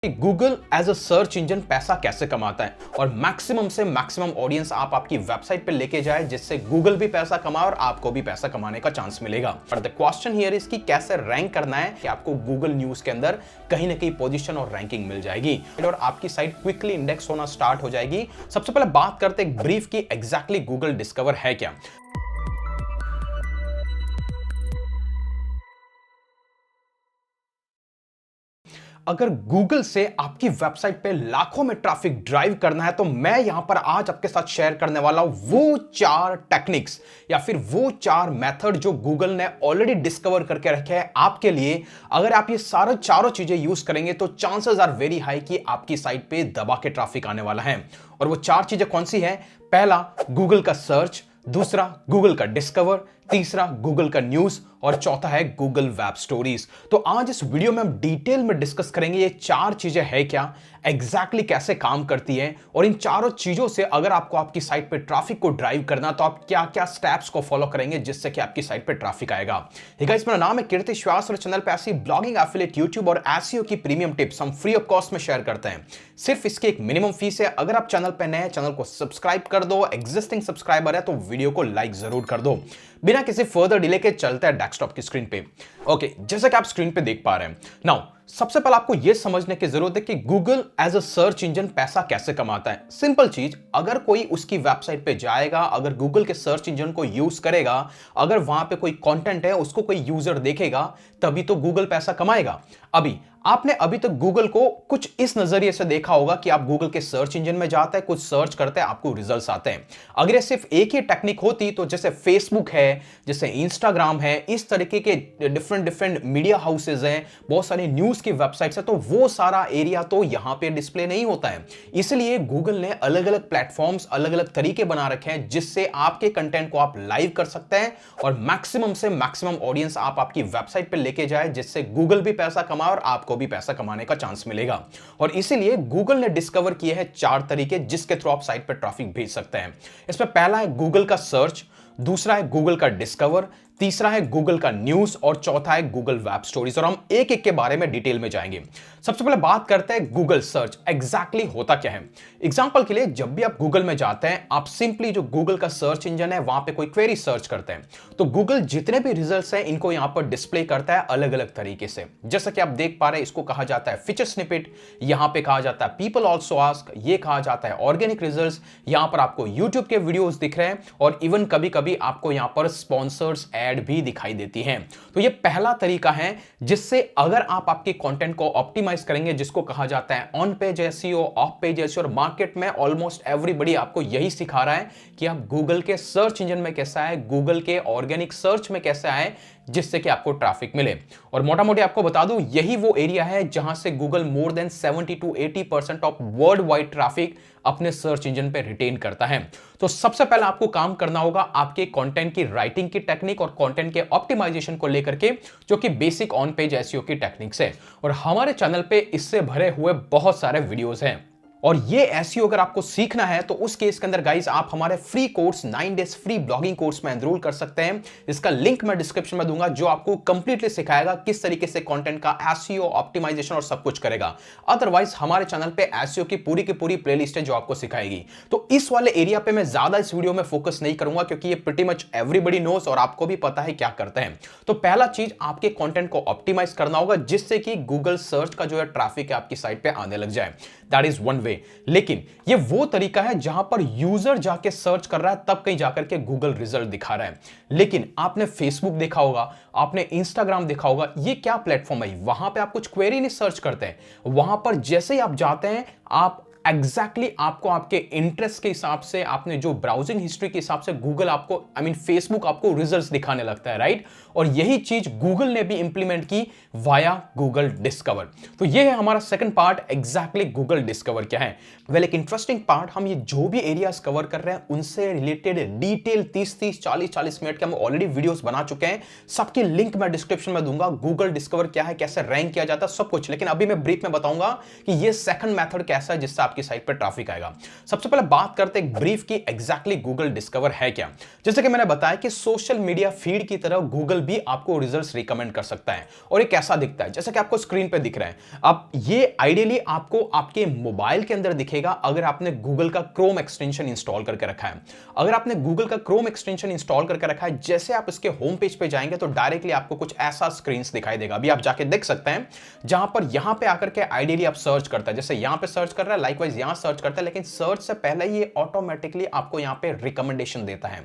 Google as a search engine पैसा कैसे कमाता है और मैक्सिमम से मैक्सिमम ऑडियंस आप आपकी वेबसाइट पे लेके जाए जिससे गूगल भी पैसा कमाए और आपको भी पैसा कमाने का चांस मिलेगा। पर द क्वेश्चन हियर इज कि कैसे रैंक करना है कि आपको गूगल न्यूज के अंदर कहीं ना कहीं पोजीशन और रैंकिंग मिल जाएगी और आपकी साइट क्विकली इंडेक्स होना स्टार्ट हो जाएगी। सबसे पहले बात करते हैं एक ब्रीफ की एग्जैक्टली गूगल डिस्कवर है क्या। अगर गूगल से आपकी वेबसाइट पे लाखों में ट्रैफिक ड्राइव करना है तो मैं यहां पर आज आपके साथ शेयर करने वाला हूं वो 4 टेक्निक्स या फिर वो 4 मेथड जो गूगल ने ऑलरेडी डिस्कवर करके रखे हैं आपके लिए। अगर आप ये सारे चारों चीजें यूज करेंगे तो चांसेस आर वेरी हाई कि आपकी साइट पे दबा के ट्रैफिक आने वाला है। और वो 4 चीजें कौन सी हैं? पहला, गूगल का सर्च। दूसरा, गूगल का डिस्कवर। तीसरा, गूगल का न्यूज। और चौथा है गूगल वेब स्टोरीज। तो आज इस वीडियो में हम डिटेल में डिस्कस करेंगे ये 4 चीजें है क्या, एग्जैक्टली कैसे काम करती हैं और इन चारों चीजों से अगर आपको आपकी साइट पे ट्रैफिक को ड्राइव करना तो आप क्या क्या स्टेप्स को फॉलो करेंगे जिससे कि आपकी साइट पे ट्रैफिक आएगा। हे गाइस, मेरा नाम है कीर्ति श्वास और चैनल पे ऐसी ब्लॉगिंग, एफिलिएट, यूट्यूब और एसईओ की प्रीमियम टिप्स हम फ्री ऑफ कॉस्ट में शेयर करते हैं। सिर्फ इसकी एक मिनिमम फीस है। अगर आप चैनल पे नए हैं, चैनल को सब्सक्राइब कर दो। एग्जिस्टिंग सब्सक्राइबर है तो वीडियो को लाइक जरूर कर दो। बिना किसी फर्दर डिले के चलते हैं डेस्कटॉप की स्क्रीन पे। ओके, जैसा कि आप स्क्रीन पे देख पा रहे हैं नाउ, सबसे पहले आपको यह समझने की जरूरत है कि Google as a search engine पैसा कैसे कमाता है। सिंपल चीज, अगर कोई उसकी वेबसाइट पे जाएगा, अगर गूगल के सर्च इंजन को यूज करेगा, अगर वहां पे कोई कंटेंट है उसको कोई यूजर देखेगा, तभी तो गूगल पैसा कमाएगा। आपने अभी तक गूगल को कुछ इस नजरिए से देखा होगा कि आप गूगल के सर्च इंजन में जाते हैं, कुछ सर्च करते हैं, आपको रिजल्ट्स आते हैं। अगर ये सिर्फ एक ही टेक्निक होती तो जैसे फेसबुक है, जैसे इंस्टाग्राम है, इस तरीके के डिफरेंट मीडिया हाउसेज हैं, बहुत सारी न्यूज की वेबसाइट्स है, तो वो सारा एरिया तो यहां पे डिस्प्ले नहीं होता है। इसलिए गूगल ने अलग अलग प्लेटफॉर्म्स, अलग अलग तरीके बना रखे हैं जिससे आपके कंटेंट को आप लाइव कर सकते हैं और मैक्सिमम से मैक्सिमम ऑडियंस आप आपकी वेबसाइट पे लेके जाए जिससे गूगल भी पैसा कमाए और आपको भी पैसा कमाने का चांस मिलेगा। और इसीलिए गूगल ने डिस्कवर किए हैं 4 तरीके जिसके थ्रू आप साइट पर ट्रैफिक भेज सकते हैं। इसमें पहला है गूगल का सर्च, दूसरा है गूगल का डिस्कवर, तीसरा है गूगल का न्यूज और चौथा है गूगल वेब स्टोरीज। और हम एक एक के बारे में डिटेल में जाएंगे। सबसे पहले बात करते हैं गूगल सर्च एग्जैक्टली होता क्या है। एग्जांपल के लिए, जब भी आप गूगल में जाते हैं, आप सिंपली जो गूगल का सर्च इंजन है वहां पे कोई क्वेरी सर्च करते हैं तो गूगल जितने भी रिजल्ट्स हैं इनको यहां पर डिस्प्ले करता है अलग अलग तरीके से। जैसा कि आप देख पा रहे हैं, इसको कहा जाता है फीचर स्निपेट, यहां पे कहा जाता है पीपल ऑल्सो आस्क, ये कहा जाता है ऑर्गेनिक रिजल्ट्स, यहां पर आपको यूट्यूब के वीडियोस दिख रहे हैं और इवन कभी कभी आपको यहां पर स्पॉन्सर्स ऐड भी दिखाई देती हैं। तो ये पहला तरीका है जिससे अगर आप आपके कंटेंट को ऑप्टिमाइज करेंगे, जिसको कहा जाता है on page SEO, of page SEO. और मार्केट में ऑलमोस्ट एवरीबॉडी आपको यही सिखा रहा है कि आप गूगल के सर्च इंजन में कैसा है, गूगल के ऑर्गेनिक सर्च में कैसा है जिससे कि आपको ट्रैफिक मिले। और मोटा मोटी आपको बता दूं, यही वो एरिया है जहां से Google more than 70 to 80% of world wide traffic अपने सर्च इंजन पे रिटेन करता है। तो सबसे पहले आपको काम करना होगा आपके कंटेंट की राइटिंग की टेक्निक और कंटेंट के ऑप्टिमाइजेशन को लेकर के, जो कि बेसिक ऑन पेज एसईओ की टेक्निक्स है। और हमारे चैनल पे इससे भरे हुए बहुत सारे वीडियोस हैं। और ये एसईओ अगर आपको सीखना है तो उस केस के अंदर गाइस आप हमारे free course 9 days free blogging course में एनरोल कर सकते हैं। इसका लिंक मैं डिस्क्रिप्शन में दूंगा, जो आपको कंप्लीटली सिखाएगा किस तरीके से कंटेंट का एसईओ, ऑप्टिमाइजेशन और सब कुछ करेगा। अदरवाइज हमारे चैनल पे एसईओ की पूरी प्लेलिस्ट है जो आपको सिखाएगी। तो इस वाले एरिया पे मैं ज्यादा इस वीडियो में फोकस नहीं करूंगा क्योंकि ये प्रीटी मच एवरीबॉडी नोस और आपको भी पता है क्या करते हैं। तो पहला चीज, आपके कंटेंट को ऑप्टिमाइज करना होगा जिससे कि गूगल सर्च का जो है ट्रैफिक है आपकी साइट पे आने लग जाए। That is one way. लेकिन ये वो तरीका है जहां पर यूजर जाके सर्च कर रहा है तब कहीं जाकर के गूगल रिजल्ट दिखा रहा है। लेकिन आपने फेसबुक देखा होगा, आपने इंस्टाग्राम देखा होगा, ये क्या प्लेटफॉर्म है, वहां पे आप कुछ क्वेरी नहीं सर्च करते हैं। वहां पर जैसे ही आप जाते हैं, आप एग्जैक्टली आपको आपके इंटरेस्ट के हिसाब से, आपने जो ब्राउजिंग हिस्ट्री के हिसाब से गूगल आपको, फेसबुक आपको रिजल्ट्स दिखाने लगता है, राइट। और यही चीज गूगल ने भी इंप्लीमेंट की वाया गूगल डिस्कवर। तो ये है हमारा second part, exactly Google discover क्या है। वेल, एक इंटरेस्टिंग पार्ट, हम ये जो भी एरियाज कवर कर रहे हैं उनसे रिलेटेड डिटेल 30 40 मिनट के हम ऑलरेडी वीडियोस बना चुके हैं। सबकी लिंक मैं डिस्क्रिप्शन में दूंगा। गूगल डिस्कवर क्या है, कैसे रैंक किया जाता है, सब कुछ। लेकिन अभी मैं ब्रीफ में बताऊंगा कि ये सेकंड मेथड कैसा है जिससे आपकी आपकी साइट पर ट्रैफिक आएगा। सबसे पहले बात करते हैं ब्रीफ की एग्जैक्टली गूगल डिस्कवर है क्या। जैसे कि मैंने बताया कि सोशल मीडिया फीड की तरह गूगल भी आपको रिजल्ट्स रिकमेंड कर सकता है और ये कैसा दिखता है, जैसे कि आपको स्क्रीन पे दिख रहा है। अब ये आइडियली आपको आपके मोबाइल के अंदर दिखेगा अगर आपने गूगल का क्रोम एक्सटेंशन इंस्टॉल करके रखा है। अगर आपने गूगल का क्रोम एक्सटेंशन इंस्टॉल करके रखा है, जैसे आप इसके होम पेज पे जाएंगे तो डायरेक्टली आपको कुछ ऐसा स्क्रीन दिखाई देगा। अभी आप जाके देख सकते हैं, जहां पर यहां पे आकर के आइडियली आप सर्च करता है, जैसे यहां पे सर्च कर रहा है, लाइकवाइज यहां सर्च करता है, लेकिन सर्च से पहले ये ऑटोमेटिकली आपको यहां पे रिकमेंडेशन देता है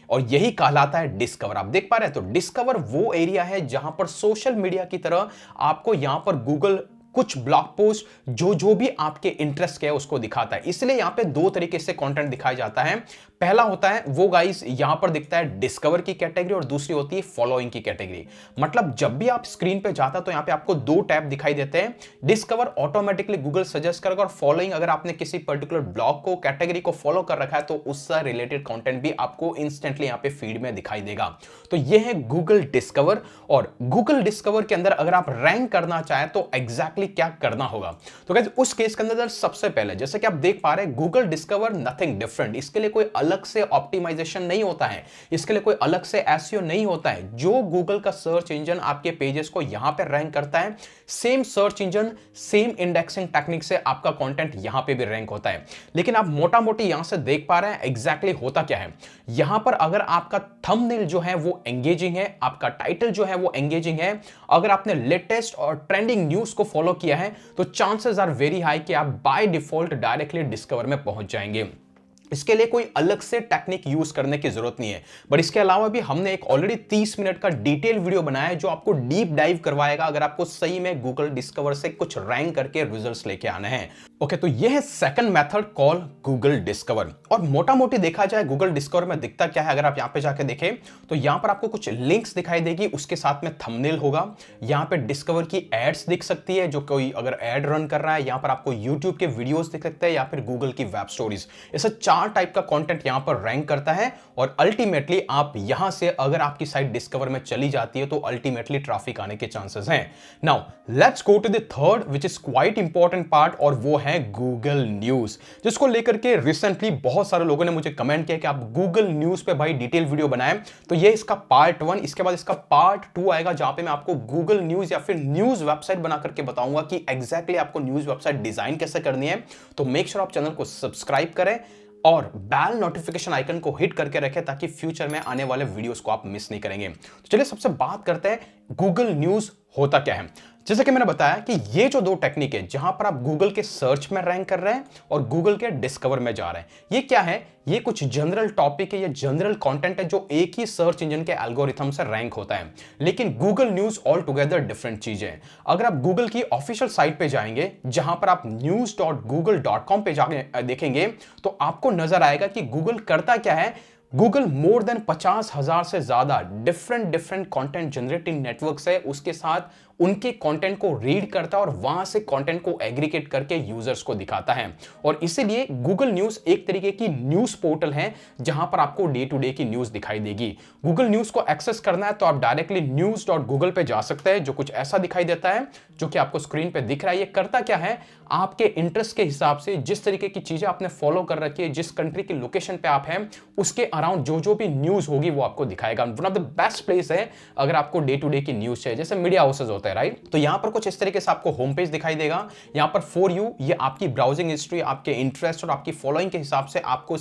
और यही कहलाता है डिस्कवर। आप देख पा रहे हैं, तो डिस्कवर वो एरिया है जहां पर सोशल मीडिया की तरह आपको यहां पर गूगल कुछ ब्लॉग पोस्ट जो भी आपके इंटरेस्ट के है उसको दिखाता है। इसलिए यहां पे दो तरीके से कंटेंट दिखाया जाता है। पहला होता है वो गाइस यहां पर दिखता है डिस्कवर की कैटेगरी और दूसरी होती है फॉलोइंग की कैटेगरी। मतलब जब भी आप स्क्रीन पे जाता तो यहां पे आपको दो टैब दिखाई देते हैं। डिस्कवर ऑटोमेटिकली गूगल सजेस्ट करेगा और फॉलोइंग अगर आपने किसी पर्टिकुलर ब्लॉग को कैटेगरी को फॉलो कर रखा है तो उससे रिलेटेड कंटेंट भी आपको इंस्टेंटली यहां पे फीड में दिखाई देगा। तो यह है गूगल डिस्कवर। और गूगल डिस्कवर के अंदर अगर आप रैंक करना चाहें तो एग्जैक्टली क्या करना होगा, तो गाइस उस केस के अंदर सबसे पहले जैसे कि आप देख पा रहे हैं गूगल डिस्कवर नथिंग डिफरेंट, इसके लिए कोई अलग से ऑप्टिमाइजेशन नहीं होता है, इसके लिए कोई अलग से एसईओ नहीं होता है। जो गूगल का सर्च इंजन आपके पेजेस को यहां पे रैंक करता है, same search engine same indexing technique से आपका कंटेंट यहां पे भी रैंक होता है। लेकिन आप मोटा मोटी यहां से देख पा रहे हैं एग्जैक्टली होता क्या है। यहां पर अगर आपका थंबनेल जो है वो एंगेजिंग है, आपका टाइटल जो है वो एंगेजिंग है, अगर आपने लेटेस्ट और ट्रेंडिंग न्यूज को फॉलो किया है तो चांसेस आर वेरी हाई कि आप बाय डिफॉल्ट डायरेक्टली डिस्कवर में पहुंच जाएंगे। इसके लिए कोई अलग से टेक्निक यूज करने की जरूरत नहीं है। बट इसके अलावा भी हमने एक ऑलरेडी 30 मिनट का डिटेल वीडियो बनाया है जो आपको डीप डाइव करवाएगा अगर आपको सही में गूगल डिस्कवर से कुछ रैंक करके रिजल्ट्स लेके आने हैं। ओके, तो यह है second method call Google discover. और मोटा मोटी देखा जाए गूगल डिस्कवर में दिखता क्या है, अगर आप यहां पे जाके देखें तो यहां पर आपको कुछ लिंक्स दिखाई देगी, उसके साथ में थंबनेल होगा। यहां पे डिस्कवर की एड्स दिख सकती है, जो कोई अगर एड रन कर रहा है। यहां पर आपको यूट्यूब के वीडियोस दिख सकते हैं या फिर गूगल की वेब स्टोरीज। ऐसा 4 टाइप का कंटेंट यहां पर रैंक करता है और अल्टीमेटली आप यहां से अगर आपकी साइट डिस्कवर में चली जाती है तो अल्टीमेटली ट्रैफिक आने के चांसेस हैं। Now let's go to the third which is quite important part, और वो है गूगल न्यूज, जिसको लेकर के रिसेंटली बहुत सारे लोगों ने मुझे कमेंट किया कि आप गूगल न्यूज पे भाई डिटेल वीडियो बनाएं। तो ये इसका पार्ट 1, इसके बाद इसका पार्ट 2 आएगा जहां पे मैं आपको गूगल न्यूज या फिर न्यूज वेबसाइट बना करके बताऊंगा कि एग्जैक्टली आपको न्यूज वेबसाइट डिजाइन कैसे करनी है। तो मेक श्योर आप चैनल को सब्सक्राइब करें और बेल नोटिफिकेशन आइकन को हिट करके रखें ताकि फ्यूचर में आने वाले वीडियोस को आप मिस नहीं करेंगे। तो चलिए सबसे बात करते हैं गूगल न्यूज होता क्या है। जैसे कि मैंने बताया कि ये जो दो टेक्निक है जहां पर आप गूगल के सर्च में रैंक कर रहे हैं और गूगल के डिस्कवर में जा रहे हैं, ये क्या है, ये कुछ जनरल टॉपिक है, ये जनरल कंटेंट है जो एक ही सर्च इंजन के एल्गोरिथम से रैंक होता है। लेकिन Google news altogether different चीज है। अगर आप गूगल की ऑफिशियल साइट पे जाएंगे जहां पर आप news.google.com पे जाके देखेंगे तो आपको नजर आएगा कि गूगल करता क्या है। गूगल मोर देन 50,000 से ज्यादा डिफरेंट कंटेंट जनरेटिंग नेटवर्क है, उसके साथ उनके कंटेंट को रीड करता है और वहां से कंटेंट को एग्रीगेट करके यूजर्स को दिखाता है। और इसीलिए गूगल न्यूज एक तरीके की न्यूज पोर्टल है जहां पर आपको डे टू डे की न्यूज दिखाई देगी। गूगल न्यूज को एक्सेस करना है तो आप डायरेक्टली news.google पे जा सकते हैं, जो कुछ ऐसा दिखाई देता है जो कि आपको स्क्रीन पे दिख रहा है। ये करता क्या है, आपके इंटरेस्ट के हिसाब से जिस तरीके की चीजें आपने फॉलो कर रखी है, जिस कंट्री की लोकेशन पे आप हैं उसके अराउंड जो भी न्यूज होगी वो आपको दिखाएगा। One of the best place है अगर आपको डे टू डे की न्यूज चाहिए, जैसे मीडिया हाउसेज होता है राइट। तो यहां पर कुछ इस तरीके से आपको होम पेज दिखाई देगा। यहां पर फॉर यू, ये आपकी ब्राउजिंग हिस्ट्री, आपके इंटरेस्ट और आपकी फॉलोइंग के हिसाब से आपको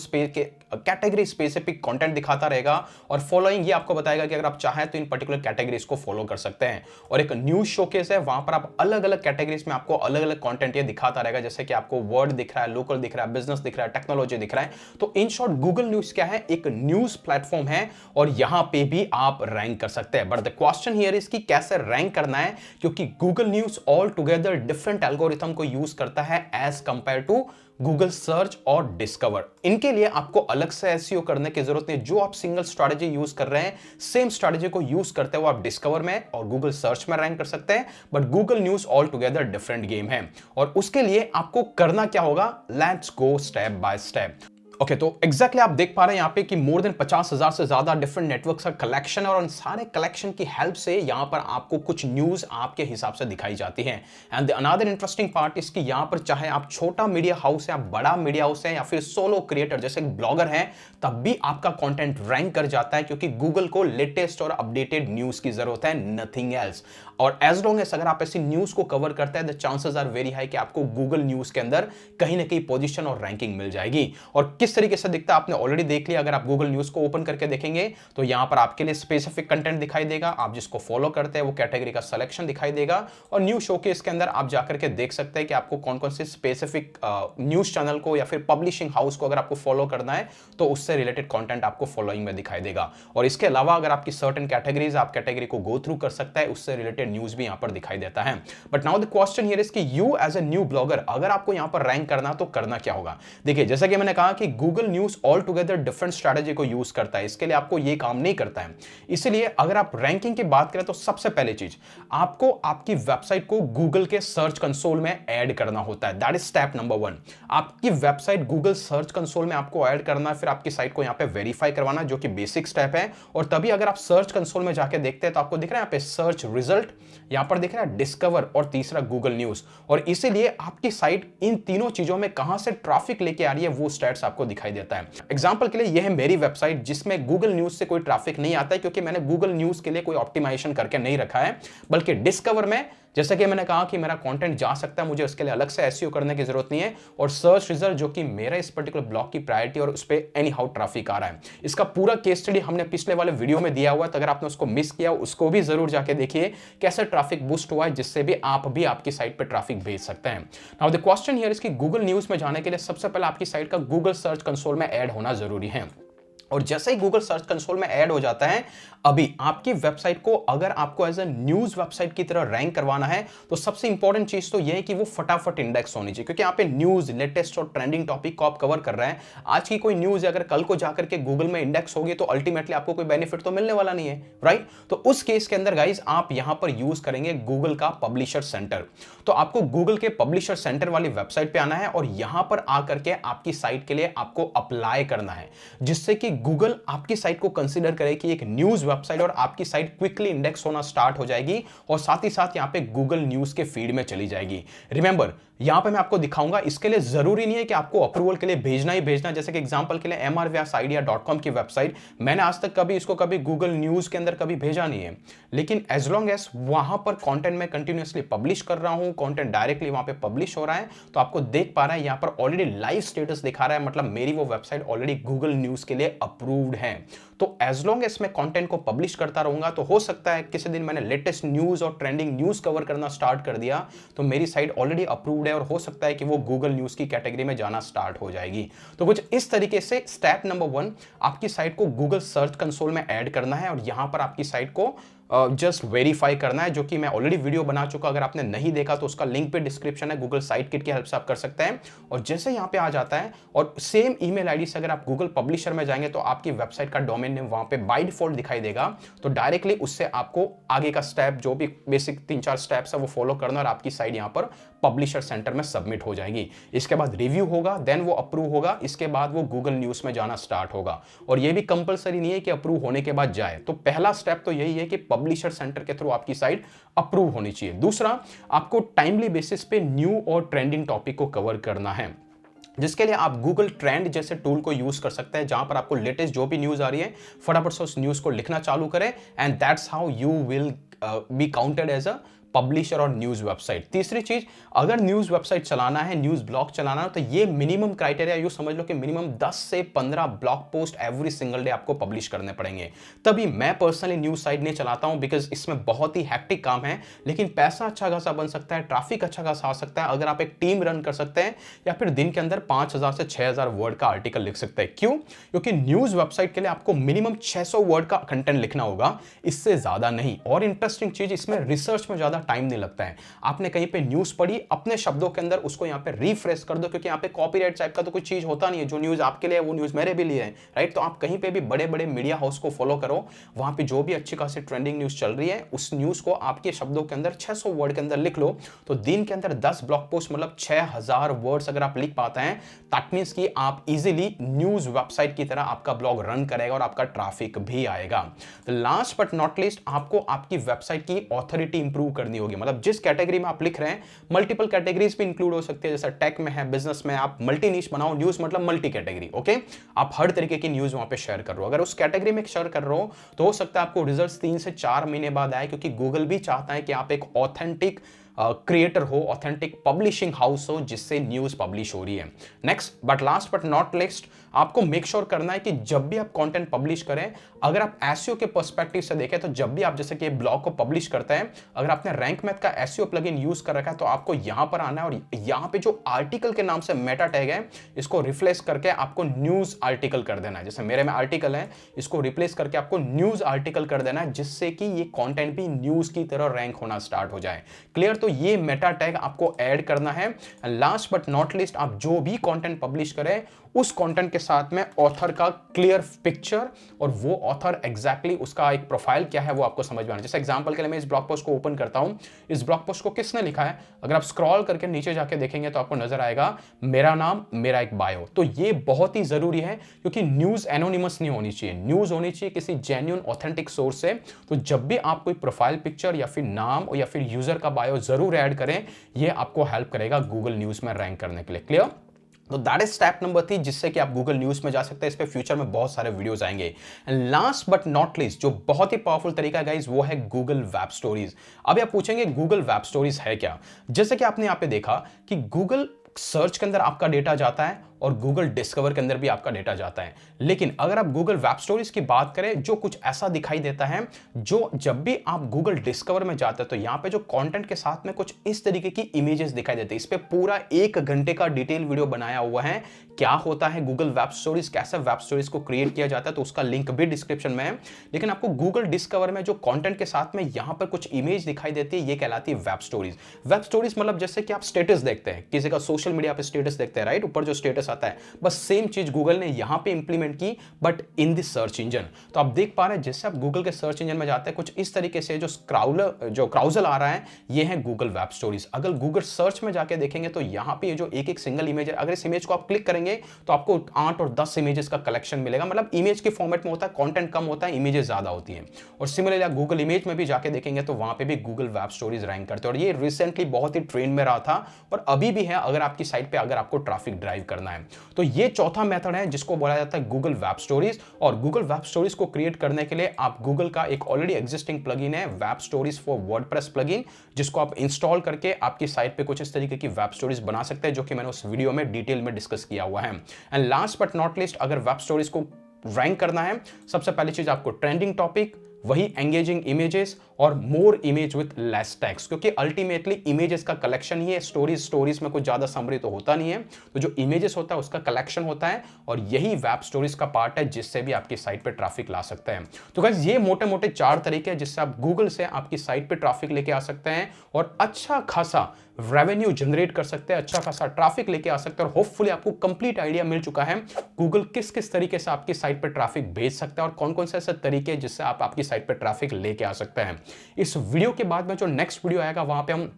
कैटेगरी स्पेसिफिक कंटेंट दिखाता रहेगा। और फॉलोइंग ये आपको बताएगा कि अगर आप चाहें तो इन पर्टिकुलर कैटेगरीज को फॉलो कर सकते हैं। और एक न्यूज शोकेस है, वहां पर आप अलग अलग कैटेगरीज में आपको अलग अलग कंटेंट ये दिखाता रहेगा, जैसे कि आपको वर्ड दिख रहा है, लोकल दिख रहा है, बिजनेस दिख रहा है, टेक्नोलॉजी दिख रहा है। तो इन शॉर्ट गूगल न्यूज क्या है, एक न्यूज प्लेटफॉर्म है और यहां पे भी आप रैंक कर सकते हैं। But the question here is कि कैसे रैंक करना है, क्योंकि Google news altogether different algorithm को यूज करता है as compared to Google search और डिस्कवर। इनके लिए आपको अलग से एसईओ करने की जरूरत नहीं। जो आप सिंगल स्ट्रैटेजी यूज कर रहे हैं, सेम स्ट्रैटेजी को यूज करते हुए आप डिस्कवर में और गूगल सर्च में रैंक कर सकते हैं। But Google news altogether different game है और उसके लिए आपको करना क्या होगा, let's go step by step. Okay तो एग्जैक्टली आप देख पा रहे हैं यहाँ पे कि मोर देन 50,000 से ज्यादा डिफरेंट नेटवर्क्स का कलेक्शन है और उन सारे कलेक्शन की हेल्प से यहाँ पर आपको कुछ न्यूज आपके हिसाब से दिखाई जाती है। एंड अनदर इंटरेस्टिंग पार्ट इसकी यहाँ पर चाहे आप छोटा मीडिया हाउस है, आप बड़ा मीडिया हाउस है या फिर सोलो क्रिएटर जैसे ब्लॉगर हैं, तब भी आपका कंटेंट रैंक कर जाता है क्योंकि गूगल को लेटेस्ट और अपडेटेड न्यूज की जरूरत है, नथिंग एल्स। और एज लॉन्ग एज अगर आप ऐसी न्यूज को कवर करते हैं the chances are very high कि आपको गूगल न्यूज के अंदर कहीं ना कहीं पोजीशन और रैंकिंग मिल जाएगी। और किस तरीके से दिखता है आपने ऑलरेडी देख लिया। अगर आप गूगल न्यूज को ओपन करके देखेंगे तो यहां पर आपके लिए स्पेसिफिक कंटेंट दिखाई देगा, आप जिसको फॉलो करते हैं वो कैटेगरी का सिलेक्शन दिखाई देगा और न्यूज शोकेस के अंदर आप जाकर के देख सकते हैं कि आपको कौन कौन से स्पेसिफिक न्यूज चैनल को या फिर पब्लिशिंग हाउस को अगर आपको फॉलो करना है तो उससे रिलेटेड कंटेंट आपको फॉलोइंग में दिखाई देगा। और इसके अलावा अगर आपकी सर्टेन कैटेगरीज आप कैटेगरी को गो थ्रू कर सकता है, उससे रिलेटेड न्यूज भी यहां पर दिखाई देता है। But now the question here is कि you as a new blogger अगर आपको यहां पर रैंक करना तो करना क्या होगा। देखिए जैसा कि मैंने कहा कि Google news altogether different strategy को यूज करता है, इसके लिए आपको ये काम नहीं करता है। इसलिए अगर आप रैंकिंग की बात करें तो सबसे पहले चीज आपको आपकी वेबसाइट को गूगल के सर्च कंसोल में ऐड करना होता है। That is step number 1। आपकी वेबसाइट गूगल सर्च कंसोल में आपको ऐड करना है, फिर आपकी साइट को यहां पे वेरीफाई करवाना जो कि बेसिक स्टेप है। और तभी अगर आप सर्च कंसोल में जाके देखते हैं तो आपको दिख रहा है यहां पे सर्च रिजल्ट, यहां पर दिख रहा है डिस्कवर और तीसरा गूगल न्यूज। और इसीलिए आपकी साइट इन तीनों चीजों में कहां से ट्रैफिक लेके आ रही है वो स्टैट्स आपको दिखाई देता है। एग्जांपल के लिए यह है मेरी वेबसाइट जिसमें गूगल न्यूज से कोई ट्रैफिक नहीं आता है क्योंकि मैंने गूगल न्यूज के लिए कोई ऑप्टिमाइजेशन करके नहीं रखा है, बल्कि डिस्कवर में जैसा कि मैंने कहा कि मेरा कंटेंट जा सकता है, मुझे उसके लिए अलग से एसईओ करने की जरूरत नहीं है। और सर्च रिजल्ट जो कि मेरा इस पर्टिकुलर ब्लॉग की प्रायोरिटी और उस पर एनी हाउ ट्रैफिक आ रहा है, इसका पूरा केस स्टडी हमने पिछले वाले वीडियो में दिया हुआ है, तो अगर आपने उसको मिस किया उसको भी जरूर जाके देखिए कैसे ट्रैफिक बूस्ट हुआ है, जिससे भी आपकी साइट पर ट्रैफिक भेज सकते हैं। Now the question here is कि गूगल न्यूज में जाने के लिए सबसे पहले आपकी साइट का गूगल सर्च कंसोल में ऐड होना जरूरी है। और जैसे ही गूगल सर्च कंसोल में ऐड हो जाता है, अभी आपकी वेबसाइट को अगर आपको एज अ न्यूज वेबसाइट की तरह रैंक करवाना है तो सबसे इंपॉर्टेंट चीज तो यह है कि वो फटाफट इंडेक्स होनी चाहिए, क्योंकि यहाँ पे न्यूज, लेटेस्ट और ट्रेंडिंग टॉपिक को आप कवर कर रहे हैं। आज की कोई न्यूज अगर कल को जाकर के गूगल में इंडेक्स होगी तो अल्टीमेटली आपको कोई बेनिफिट तो मिलने वाला नहीं है, राइट। तो उस केस के अंदर गाइज आप यहां पर यूज करेंगे गूगल का पब्लिशर सेंटर। तो आपको गूगल के पब्लिशर सेंटर वाली वेबसाइट पे आना है और यहां पर आकर के आपकी साइट के लिए आपको अप्लाई करना है, जिससे कि गूगल आपकी साइट को कंसीडर करे कि एक न्यूज वेबसाइट और आपकी साइट क्विकली इंडेक्स होना स्टार्ट हो जाएगी और साथ ही साथ यहां पे गूगल न्यूज के फीड में चली जाएगी। रिमेंबर यहां पे मैं आपको दिखाऊंगा, इसके लिए जरूरी नहीं है कि आपको अप्रूवल के लिए भेजना ही भेजना। जैसे कि एग्जांपल के लिए mrvyasidea.com की वेबसाइट, मैंने आज तक कभी इसको कभी गूगल न्यूज के अंदर कभी भेजा नहीं है, लेकिन एज लॉन्ग एज वहां पर कंटेंट में कंटिन्यूअसली पब्लिश कर रहा हूं, कंटेंट डायरेक्टली वहां पे पब्लिश हो रहा है, तो आपको देख पा रहा है यहां पर ऑलरेडी लाइव स्टेटस दिखा रहा है, मतलब मेरी वो वेबसाइट ऑलरेडी गूगल न्यूज के लिए अप्रूव्ड है। तो एज लॉन्ग एज मैं कंटेंट को पब्लिश करता रहूंगा तो हो सकता है किसी दिन मैंने लेटेस्ट न्यूज और ट्रेंडिंग न्यूज कवर करना स्टार्ट कर दिया तो मेरी साइट ऑलरेडी अप्रूव्ड है और हो सकता है कि वो गूगल न्यूज की कैटेगरी में जाना स्टार्ट हो जाएगी। तो कुछ इस तरीके से स्टेप नंबर 1 आपकी साइट को गूगल सर्च कंसोल में ऐड करना है और यहां पर आपकी साइट को जस्ट वेरीफाई करना है, जो कि मैं ऑलरेडी वीडियो बना चुका। अगर आपने नहीं देखा तो उसका लिंक पे डिस्क्रिप्शन है, गूगल साइट किट की हेल्प से आप कर सकते हैं। और जैसे यहां पे आ जाता है और सेम ईमेल आईडी से अगर आप गूगल पब्लिशर में जाएंगे तो आपकी वेबसाइट का डोमेन नेम वहां पे बाय डिफॉल्ट दिखाई देगा। तो डायरेक्टली उससे आपको आगे का स्टेप जो भी बेसिक 3-4 स्टेप्स है वो फॉलो करना और आपकी साइट यहां पर पब्लिशर सेंटर में सबमिट हो जाएगी। इसके बाद रिव्यू होगा, देन वो अप्रूव होगा, इसके बाद वो गूगल न्यूज में जाना स्टार्ट होगा। और ये भी कंपलसरी नहीं है कि अप्रूव होने के बाद जाए, तो पहला स्टेप तो यही है कि पब्लिशर सेंटर के थ्रू आपकी साइट अप्रूव होनी चाहिए। दूसरा, आपको टाइमली बेसिस पे न्यू और ट्रेंडिंग टॉपिक को कवर करना है, जिसके लिए आप गूगल ट्रेंड जैसे टूल को यूज कर सकते हैं, जहां पर आपको लेटेस्ट जो भी न्यूज आ रही है फटाफट से उस न्यूज को लिखना चालू करें and that's how you will be counted as a publisher और न्यूज वेबसाइट। तीसरी चीज, अगर न्यूज वेबसाइट चलाना है, न्यूज ब्लॉग चलाना है, तो ये मिनिमम क्राइटेरिया यू समझ लो कि मिनिमम 10 से 15 blog post every single day आपको पब्लिश करने पड़ेंगे। तभी मैं पर्सनली न्यूज साइट नहीं चलाता हूं बिकॉज इसमें बहुत ही हैक्टिक काम है, लेकिन पैसा अच्छा खासा बन सकता है, ट्रैफिक अच्छा खासा आ सकता है अगर आप एक टीम रन कर सकते हैं या फिर दिन के अंदर 5000 से 6000 वर्ड का आर्टिकल लिख सकते हैं। क्यों? क्योंकि न्यूज वेबसाइट के लिए आपको मिनिमम 600 वर्ड का कंटेंट लिखना होगा, इससे ज्यादा नहीं। और इंटरेस्टिंग चीज, इसमें रिसर्च में ज्यादा टाइम नहीं लगता है। आपने कहीं पे न्यूज पढ़ी, अपने शब्दों के अंदर उसको यहाँ पे रिफ्रेश कर दो, क्योंकि यहाँ पे कॉपीराइट टाइप का तो कोई चीज होता नहीं है। जो न्यूज आपके लिए है वो न्यूज मेरे भी लिए है, राइट। तो आप कहीं पे भी बड़े बड़े मीडिया हाउस को फॉलो करो, वहां पे जो भी अच्छी खासी ट्रेंडिंग न्यूज चल रही है उस न्यूज को आपके शब्दों के अंदर 600 वर्ड के अंदर लिख लो। तो दिन के अंदर 10 ब्लॉग पोस्ट मतलब 6000 वर्ड्स अगर आप लिख पाते हैं, दैट मींस कि आप इजीली न्यूज वेबसाइट की तरह आपका ब्लॉग रन करेगा और आपका ट्रैफिक भी आएगा। लास्ट बट नॉट लीस्ट, आपको आपकी वेबसाइट की ऑथोरिटी इंप्रूव करनी होगी। मतलब जिस कैटेगरी में आप लिख रहे हैं, मल्टीपल कैटेगरीज भी इंक्लूड हो सकती है, जैसे टेक में है, बिजनेस में, आप मल्टी नीश बनाओ। न्यूज मतलब मल्टी कैटेगरी, ओके। आप हर तरीके की न्यूज वहां पे शेयर कर रहे हो। अगर उस कैटेगरी में शेयर कर रहे हो तो हो सकता है आपको रिजल्ट्स 3 से 4 महीने बाद आए, क्योंकि गूगल भी चाहता है कि आप एक ऑथेंटिक क्रिएटर हो, ऑथेंटिक पब्लिशिंग हाउस हो जिससे न्यूज पब्लिश हो रही है। Next but last but not least, आपको मेक श्योर करना है कि जब भी आप कंटेंट पब्लिश करें, अगर आप एसईओ के पर्सपेक्टिव से देखें तो जब भी आप जैसे कि ब्लॉग को पब्लिश करते हैं, अगर आपने रैंक मैथ का एसईओ प्लगइन यूज कर रखा है तो आपको यहां पर आना है और यहां पे जो आर्टिकल के नाम से मेटा टैग है इसको रिप्लेस करके आपको न्यूज आर्टिकल कर देना है। जैसे मेरे में आर्टिकल है, इसको रिप्लेस करके आपको न्यूज आर्टिकल कर देना है, जिससे कि ये कंटेंट भी न्यूज की तरह रैंक होना स्टार्ट हो जाए। क्लियर? तो ये मेटा टैग आपको ऐड करना है। लास्ट बट नॉट लीस्ट, आप जो भी कंटेंट पब्लिश करें उस कंटेंट के साथ में ऑथर का क्लियर पिक्चर और वो ऑथर एग्जैक्टली उसका एक प्रोफाइल क्या है वो आपको समझ में आना। जैसे एग्जांपल के लिए मैं इस ब्लॉग पोस्ट को ओपन करता हूं, इस ब्लॉग पोस्ट को किसने लिखा है, अगर आप स्क्रॉल करके नीचे जाके देखेंगे तो आपको नजर आएगा मेरा नाम, मेरा एक बायो। तो ये बहुत ही जरूरी है, क्योंकि न्यूज एनोनिमस नहीं होनी चाहिए, न्यूज होनी चाहिए किसी जेन्युइन ऑथेंटिक सोर्स से। तो जब भी आप कोई प्रोफाइल पिक्चर या फिर नाम या फिर यूजर का बायो जरूर ऐड करें, ये आपको हेल्प करेगा गूगल न्यूज में रैंक करने के लिए। क्लियर? तो दैट इज स्टेप नंबर 3, जिससे कि आप गूगल न्यूज में जा सकते हैं। इस पे फ्यूचर में बहुत सारे वीडियोस आएंगे। And last but not least, जो बहुत ही पावरफुल तरीका है गाइस, वो है गूगल वेब स्टोरीज। अभी आप पूछेंगे गूगल वेब स्टोरीज है क्या? जैसे कि आपने यहां पे देखा कि गूगल सर्च के अंदर आपका डेटा जाता है और गूगल डिस्कवर के अंदर भी आपका डेटा जाता है। लेकिन अगर आप गूगल वेब स्टोरीज की बात करें, जो कुछ ऐसा दिखाई देता है, जो जब भी आप गूगल डिस्कवर में जाते हैं तो यहां पे जो कंटेंट के साथ में कुछ इस तरीके की इमेजेस दिखाई देती है। इस पे पूरा 1 घंटे का डिटेल वीडियो बनाया हुआ है, क्या होता है गूगल वेब स्टोरीज, कैसे वेब स्टोरीज को क्रिएट किया जाता है, तो उसका लिंक भी डिस्क्रिप्शन में है। लेकिन आपको गूगल डिस्कवर में जो कंटेंट के साथ में यहां पर कुछ इमेज दिखाई देती है, ये कहलाती है वेब स्टोरीज। वेब स्टोरीज मतलब जैसे कि आप स्टेटस देखते हैं, किसी का सोशल मीडिया पे स्टेटस देखते हैं, राइट, ऊपर जो स्टेटस आता है, बस सेम चीज गूगल ने यहां पे इंप्लीमेंट की, but in this search engine. तो आप देख पा रहे हैं जैसे आप गूगल के सर्च इंजन में जाते हैं, कुछ इस तरीके से जो क्राउजल आ रहा है, ये है गूगल वेब स्टोरीज। अगर गूगल सर्च में जाके देखेंगे तो यहां पे जो एक सिंगल इमेज है, अगर इस इमेज को आप क्लिक करेंगे तो आपको 8 और 10 इमेजेस का कलेक्शन मिलेगा। मतलब इमेज के फॉर्मेट में होता है, कंटेंट कम होता है, इमेजेस ज्यादा होती हैं। और सिमिलरली आप गूगल इमेज में भी जाके देखेंगे तो वहां पे भी गूगल वेब स्टोरीज रैंक करते हैं। और ये रिसेंटली बहुत ही ट्रेंड में रहा था और अभी भी है, अगर आपकी साइट पे अगर आपको ट्रैफिक ड्राइव करना है तो ये चौथा मेथड है जिसको बोला जाता है गूगल वेब स्टोरीज। और गूगल वेब स्टोरीज को क्रिएट करने के लिए आप गूगल का एक ऑलरेडी एग्जिस्टिंग प्लगइन है, web stories for WordPress plugin, जिसको आप इंस्टॉल करके आपकी साइट पे कुछ इस तरीके की वेब स्टोरीज बना सकते हैं, जो कि मैंने उस वीडियो में डिटेल में डिस्कस किया हुआ है। And last but not least, अगर वेब स्टोरीज को रैंक करना है, सबसे पहली चीज आपको ट्रेंडिंग टॉपिक, वही एंगेजिंग इमेजेस और मोर इमेज विथ लेस टेक्स्ट, क्योंकि अल्टीमेटली इमेजेस का कलेक्शन ही है। स्टोरीज में कुछ ज्यादा समरी तो होता नहीं है, तो जो इमेजेस होता है उसका कलेक्शन होता है और यही वेब स्टोरीज का पार्ट है जिससे भी आपकी साइट पे ट्रैफिक ला सकते हैं। तो गाइस ये मोटे मोटे 4 तरीके हैं जिससे आप गूगल से आपकी साइट पे ट्रैफिक लेके आ सकते हैं और अच्छा खासा रेवेन्यू जनरेट कर सकते हैं, अच्छा खासा ट्रैफिक लेके आ सकते हैं। और होपफुली आपको कंप्लीट आइडिया मिल चुका है गूगल किस किस तरीके से आपकी साइट पे ट्रैफिक भेज सकता है और कौन कौन से ऐसे तरीके जिससे आप आपकी साइट पे ट्रैफिक लेके आ सकते हैं। इस वीडियो के बाद में जो नेक्स्ट वीडियो आएगा वहां पे हम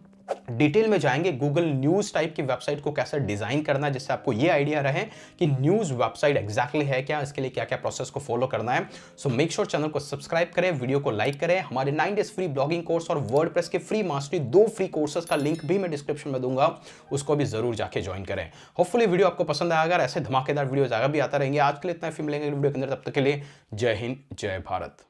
डिटेल में जाएंगे गूगल न्यूज टाइप की वेबसाइट को कैसे डिजाइन करना है, जिससे आपको ये आइडिया रहे कि न्यूज वेबसाइट एग्जैक्टली है क्या, इसके लिए क्या क्या प्रोसेस को फॉलो करना है। सो मेक श्योर चैनल को सब्सक्राइब करें, वीडियो को लाइक करें। हमारे 9 डेज फ्री ब्लॉगिंग कोर्स और वर्डप्रेस के फ्री मास्टरी 2 फ्री कोर्सेज का लिंक भी मैं डिस्क्रिप्शन में दूंगा, उसको भी जरूर जाके ज्वाइन करें। होपफुली वीडियो आपको पसंद आएगा, ऐसे धमाकेदार वीडियो आगे भी आता रहेंगे। आज के लिए इतना फिर मिलेंगे वीडियो के अंदर, तब तक के लिए जय हिंद, जय भारत।